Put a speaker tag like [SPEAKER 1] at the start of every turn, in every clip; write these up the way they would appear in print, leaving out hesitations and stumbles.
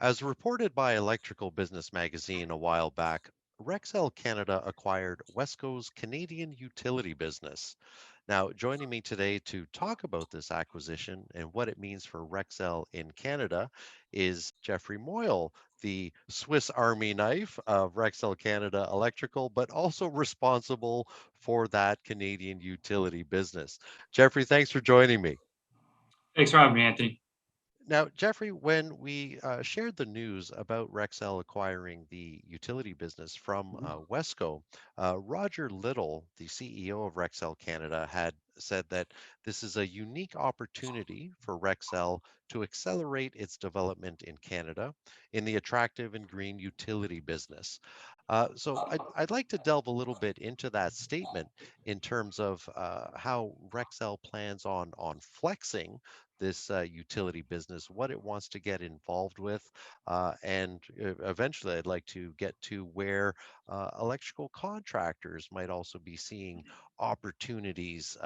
[SPEAKER 1] As reported by Electrical Business Magazine a while back, Rexel Canada acquired WESCO's Canadian utility business. Now, joining me today to talk about this acquisition and what it means for Rexel in Canada is Jeffrey Moyle, the Swiss Army knife of Rexel Canada Electrical, but also responsible for that Canadian utility business. Jeffrey, thanks for joining me.
[SPEAKER 2] Thanks for having me, Anthony.
[SPEAKER 1] Now, Jeffrey, when we shared the news about Rexel acquiring the utility business from WESCO, Roger Little, the CEO of Rexel Canada, had said that this is a unique opportunity for Rexel to accelerate its development in Canada in the attractive and green utility business. So I'd like to delve a little bit into that statement in terms of how Rexel plans on flexing this utility business, what it wants to get involved with, and eventually I'd like to get to where electrical contractors might also be seeing opportunities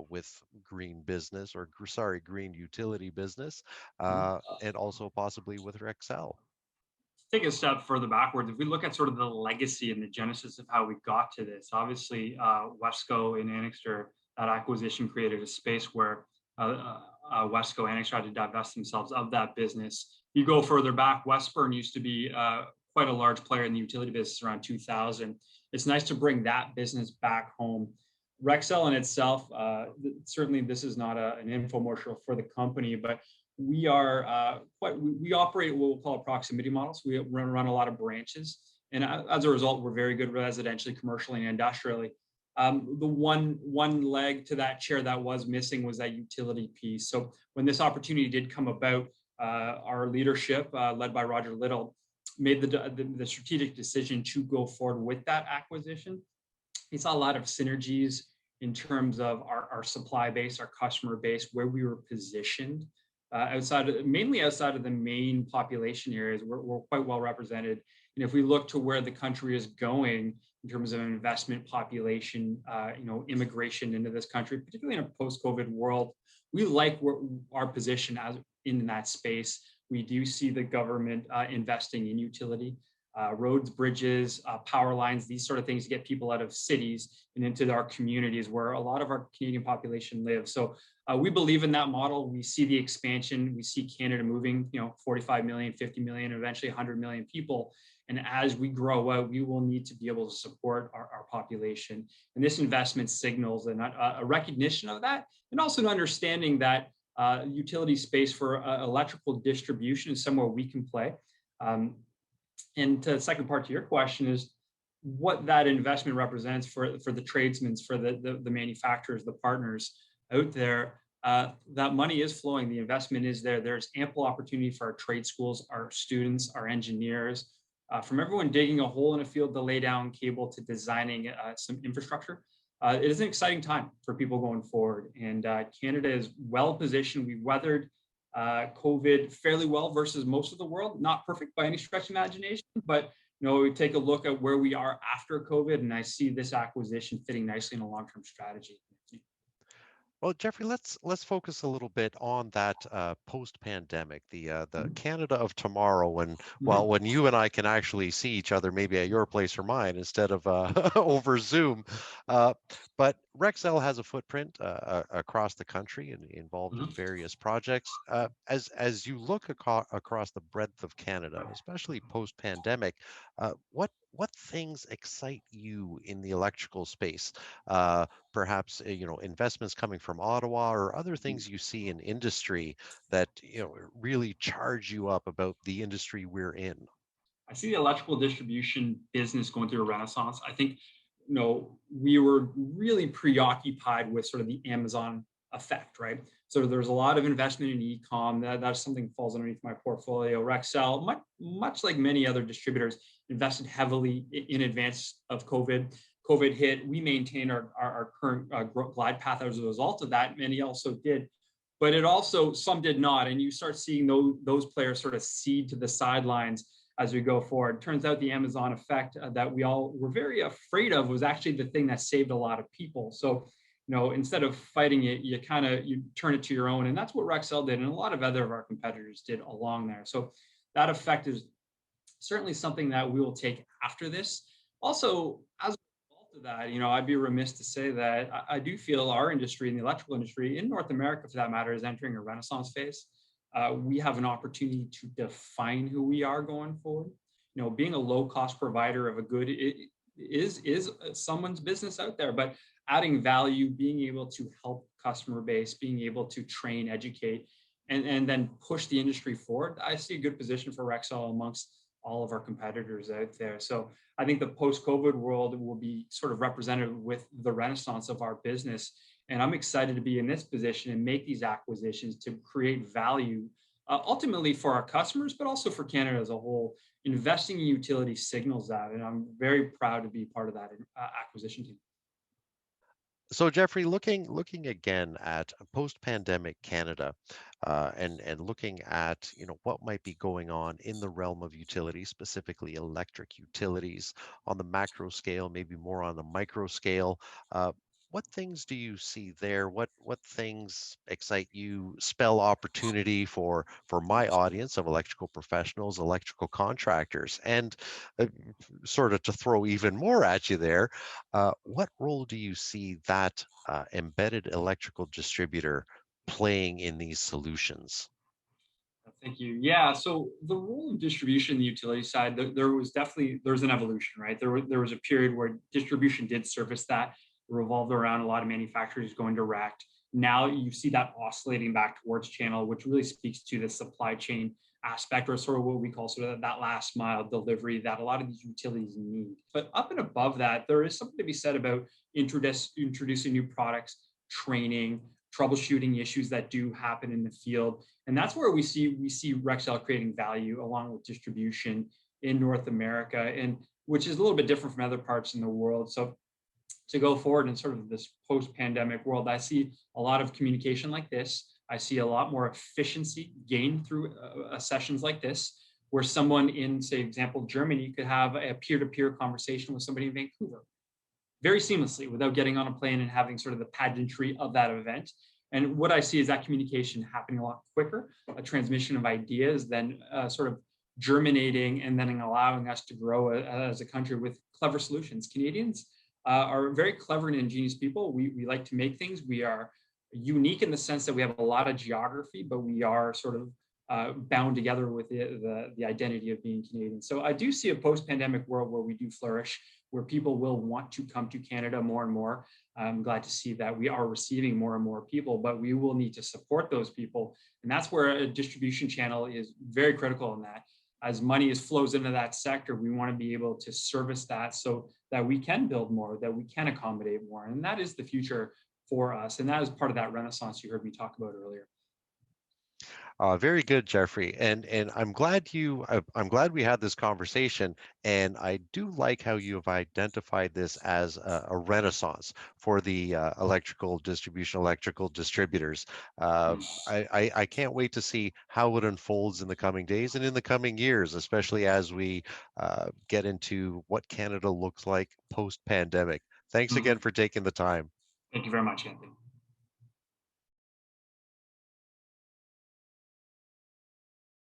[SPEAKER 1] with green business or sorry, green utility business, and also possibly with Rexel.
[SPEAKER 2] Take a step further backwards. If we look at sort of the legacy and the genesis of how we got to this, obviously Wesco and Annixter, that acquisition created a space where Wesco and Annixter had to divest themselves of that business. You go further back, Westburne used to be quite a large player in the utility business around 2000. It's nice to bring that business back home. Rexel in itself, certainly this is not an infomercial for the company, but we are we operate what we'll call proximity models. We run a lot of branches, and as a result, we're very good residentially, commercially, and industrially. The one leg to that chair that was missing was that utility piece. So when this opportunity did come about, our leadership, led by Roger Little, made the strategic decision to go forward with that acquisition. We saw a lot of synergies in terms of our supply base, our customer base, where we were positioned mainly outside of the main population areas. We're quite well represented. And if we look to where the country is going in terms of investment, population, immigration into this country, particularly in a post-COVID world, we like our position as in that space. We do see the government investing in utility, roads, bridges, power lines, these sort of things to get people out of cities and into our communities where a lot of our Canadian population lives. So we believe in that model. We see the expansion. We see Canada moving, 45 million, 50 million, eventually 100 million people. And as we grow out, we will need to be able to support our population. And this investment signals a recognition of that, and also an understanding that utility space for electrical distribution is somewhere we can play. And the second part to your question is what that investment represents for the tradesmen, for the manufacturers, the partners out there. That money is flowing. The investment is there. There's ample opportunity for our trade schools, our students, our engineers, from everyone digging a hole in a field to lay down cable to designing some infrastructure. It is an exciting time for people going forward. And Canada is well positioned. We weathered COVID fairly well versus most of the world. Not perfect by any stretch of imagination, but we take a look at where we are after COVID, and I see this acquisition fitting nicely in a long-term strategy.
[SPEAKER 1] Well, Jeffrey, let's focus a little bit on that post-pandemic, the Canada of tomorrow, when you and I can actually see each other, maybe at your place or mine instead of over Zoom. But Rexel has a footprint across the country and involved in various projects. As you look across the breadth of Canada, especially post-pandemic, what things excite you in the electrical space? Perhaps investments coming from Ottawa or other things you see in industry that really charge you up about the industry we're in.
[SPEAKER 2] I see the electrical distribution business going through a renaissance. I think we were really preoccupied with sort of the Amazon effect, right? So there's a lot of investment in e-com. That's something that falls underneath my portfolio. Rexel, much like many other distributors, invested heavily in advance of COVID. COVID hit. We maintained our current glide path as a result of that. Many also did, but some did not. And you start seeing those players sort of cede to the sidelines as we go forward. Turns out the Amazon effect that we all were very afraid of was actually the thing that saved a lot of people. So, instead of fighting it, you turn it to your own. And that's what Rexel did. And a lot of other of our competitors did along there. So that effect is certainly something that we will take after this. Also, as a result of that, I'd be remiss to say that I do feel our industry, in the electrical industry, in North America for that matter, is entering a renaissance phase. We have an opportunity to define who we are going forward. Being a low cost provider of a good is someone's business out there, but adding value, being able to help customer base, being able to train, educate, and then push the industry forward. I see a good position for Rexel amongst all of our competitors out there. So I think the post-COVID world will be sort of represented with the renaissance of our business. And I'm excited to be in this position and make these acquisitions to create value, ultimately for our customers, but also for Canada as a whole. Investing in utility signals that, and I'm very proud to be part of that acquisition team.
[SPEAKER 1] So Jeffrey, looking again at post-pandemic Canada, and looking at what might be going on in the realm of utilities, specifically electric utilities, on the macro scale, maybe more on the micro scale. Uh, what things do you see there? What things excite you? Spell opportunity for my audience of electrical professionals, electrical contractors, and uh, sort of to throw even more at you there, what role do you see that embedded electrical distributor playing in these solutions?
[SPEAKER 2] Thank you. Yeah. So the role of distribution, the utility side, there was definitely there's an evolution, right? There was a period where distribution did service that, revolved around a lot of manufacturers going direct. Now you see that oscillating back towards channel, which really speaks to the supply chain aspect, or sort of what we call sort of that last mile delivery that a lot of these utilities need. But up and above that, there is something to be said about introducing new products, training, troubleshooting issues that do happen in the field, and that's where we see Rexel creating value along with distribution in North America, and which is a little bit different from other parts in the world. So to go forward in sort of this post-pandemic world, I see a lot of communication like this. I see a lot more efficiency gained through sessions like this, where someone in, say, example, Germany could have a peer-to-peer conversation with somebody in Vancouver very seamlessly without getting on a plane and having sort of the pageantry of that event. And what I see is that communication happening a lot quicker, a transmission of ideas, then sort of germinating and then allowing us to grow as a country with clever solutions. Canadians are very clever and ingenious people. We like to make things. We are unique in the sense that we have a lot of geography, but we are sort of bound together with the identity of being Canadian. So I do see a post-pandemic world where we do flourish, where people will want to come to Canada more and more. I'm glad to see that we are receiving more and more people, but we will need to support those people. And that's where a distribution channel is very critical in that. As money flows into that sector, we want to be able to service that so that we can build more, that we can accommodate more. And that is the future for us. And that is part of that renaissance you heard me talk about earlier.
[SPEAKER 1] Very good, Jeffrey, and I'm glad we had this conversation, and I do like how you have identified this as a renaissance for the electrical distribution, electrical distributors. I can't wait to see how it unfolds in the coming days and in the coming years, especially as we get into what Canada looks like post-pandemic. Thanks again
[SPEAKER 2] Mhm.
[SPEAKER 1] for taking the time.
[SPEAKER 2] Thank you very much, Anthony.